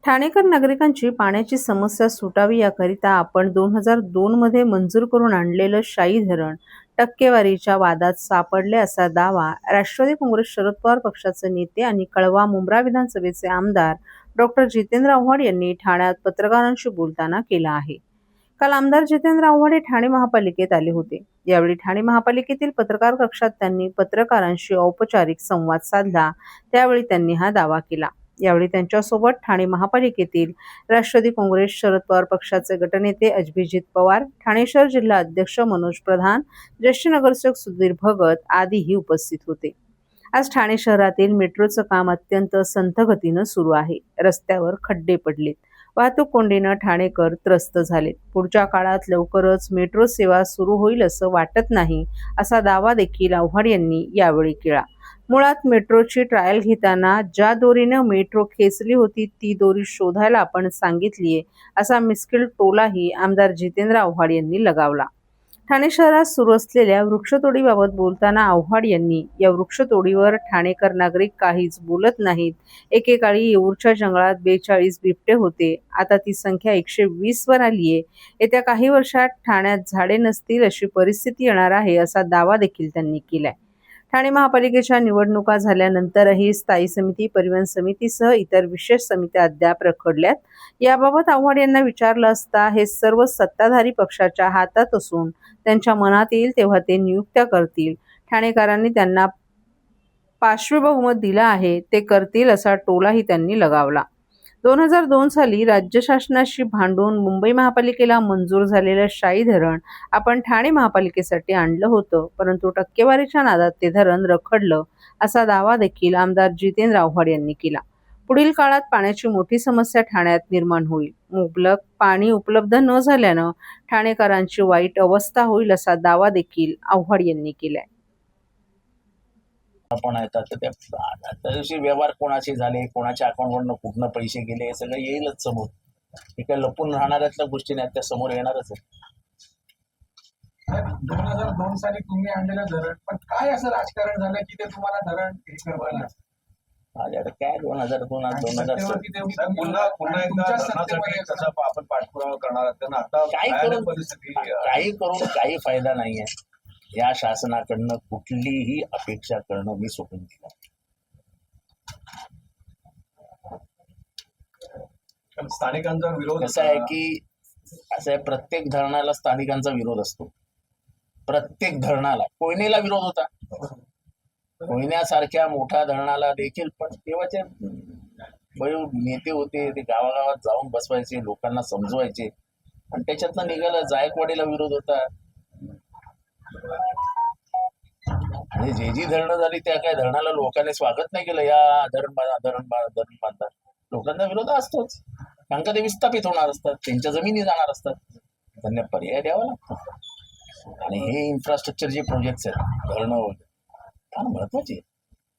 ठाणेकर नागरिकांची पाण्याची समस्या सुटावी याकरिता आपण 2002 मध्ये मंजूर करून आणलेलं शाई धरण टक्केवारीच्या वादात सापडले असा दावा राष्ट्रवादी काँग्रेस शरद पवार पक्षाचे नेते आणि कळवा मुंब्रा विधानसभेचे आमदार डॉक्टर जितेंद्र आव्हाड यांनी ठाण्यात पत्रकारांशी बोलताना केला आहे। काल आमदार जितेंद्र आव्हाड हे ठाणे महापालिकेत आले होते। यावेळी ठाणे महापालिकेतील पत्रकार कक्षात त्यांनी पत्रकारांशी औपचारिक संवाद साधला। त्यावेळी त्यांनी हा दावा केला। यावेळी त्यांच्यासोबत ठाणे महापालिकेतील राष्ट्रवादी काँग्रेस शरद पवार पक्षाचे गटनेते अभिजित पवार, ठाणे शहर जिल्हा अध्यक्ष मनोज प्रधान, ज्येष्ठ नगरसेवक सुधीर भगत आदीही उपस्थित होते। आज ठाणे शहरातील मेट्रोचं काम अत्यंत संथ गतीनं सुरू आहे। रस्त्यावर खड्डे पडलेत, वाहतूक कोंडीनं ठाणेकर त्रस्त झालेत। पुढच्या काळात लवकरच मेट्रो सेवा सुरू होईल असं वाटत नाही, असा दावा देखील आव्हाड यांनी यावेळी केला। मुळात मेट्रोची ट्रायल घेताना ज्या दोरीनं मेट्रो खेचली होती ती दोरी शोधायला आपण सांगितलीये, असा मिस्किल टोलाही आमदार जितेंद्र आव्हाड यांनी लगावला। ठाणे शहरात सुरू असलेल्या वृक्षतोडीबाबत बोलताना आव्हाड यांनी या वृक्षतोडीवर ठाणेकर नागरिक काहीच बोलत नाहीत। एकेकाळी येऊरच्या जंगलात 42 बिबटे होते, आता ती संख्या 120 वर आलीये। येत्या काही वर्षात ठाण्यात झाडे नसतील अशी परिस्थिती येणार आहे, असा दावा देखील त्यांनी केलाय। ठाणे महापालिकेच्या निवडणुका झाल्यानंतरही स्थायी समिती, परिवहन समितीसह इतर विशेष समित्या अद्याप रखडल्यात। याबाबत आव्हाड यांना विचारलं असता हे सर्व सत्ताधारी पक्षाच्या हातात असून त्यांच्या मनात येईल तेव्हा ते नियुक्त्या करतील। ठाणेकरांनी त्यांना पाशवी बहुमत दिलं आहे, ते करतील असा टोलाही त्यांनी लगावला। 2002 साली राज्य शासनाशी भांडून मुंबई महापालिकेला मंजूर झालेलं शाई धरण आपण ठाणे महापालिकेसाठी आणलं होतं, परंतु टक्केवारीच्या नादात ते धरण रखडलं, असा दावा देखील आमदार जितेंद्र आव्हाड यांनी केला। पुढील काळात पाण्याची मोठी समस्या ठाण्यात निर्माण होईल। मुबलक पाणी उपलब्ध न झाल्यानं ठाणेकरांची वाईट अवस्था होईल, असा दावा देखील आव्हाड यांनी केलाय। आपण येतात तर त्या दिवशी व्यवहार कोणाचे झाले, कोणाच्या अकाउंटवरनं कुठनं पैसे गेले, हे सगळं येईलच समोर। हे काय लपून राहणाऱ्यातल्या गोष्टी नाहीत, त्या समोर येणारच आहे। 2002 साली तुम्ही आणलेलं धरण, पण काय असं राजकारण झालं की ते तुम्हाला धरण करवायला? काय 2002 पुन्हा एकदा धरणासाठी कसं आपण पाठपुरावा करणार आहात? त्यांना आता काही करून काही फायदा नाहीये। या शासनाकडनं कुठलीही अपेक्षा करणं मी सोडून दिलं। स्थानिकांचा विरोध कसं आहे की प्रत्येक धरणाला स्थानिकांचा विरोध असतो। प्रत्येक धरणाला कोयनेला विरोध होता, कोयन्यासारख्या मोठ्या धरणाला देखील, पण तेव्हाचे नेते होते ते गावागावात जाऊन बसवायचे, लोकांना समजवायचे, आणि त्याच्यातनं निघालं जायकवाडीला विरोध होता। आणि जी धरणं झाली त्या काय धरणाला लोकांनी स्वागत नाही केलं, या धरण बांधा। लोकांना विरोध असतोच, कारण का ते विस्थापित होणार असतात, त्यांच्या जमिनी जाणार असतात, त्यांना पर्याय द्यावा लागतो। आणि हे इन्फ्रास्ट्रक्चर जे प्रोजेक्ट्स आहेत धरणं वगैरे फार महत्वाचे आहेत।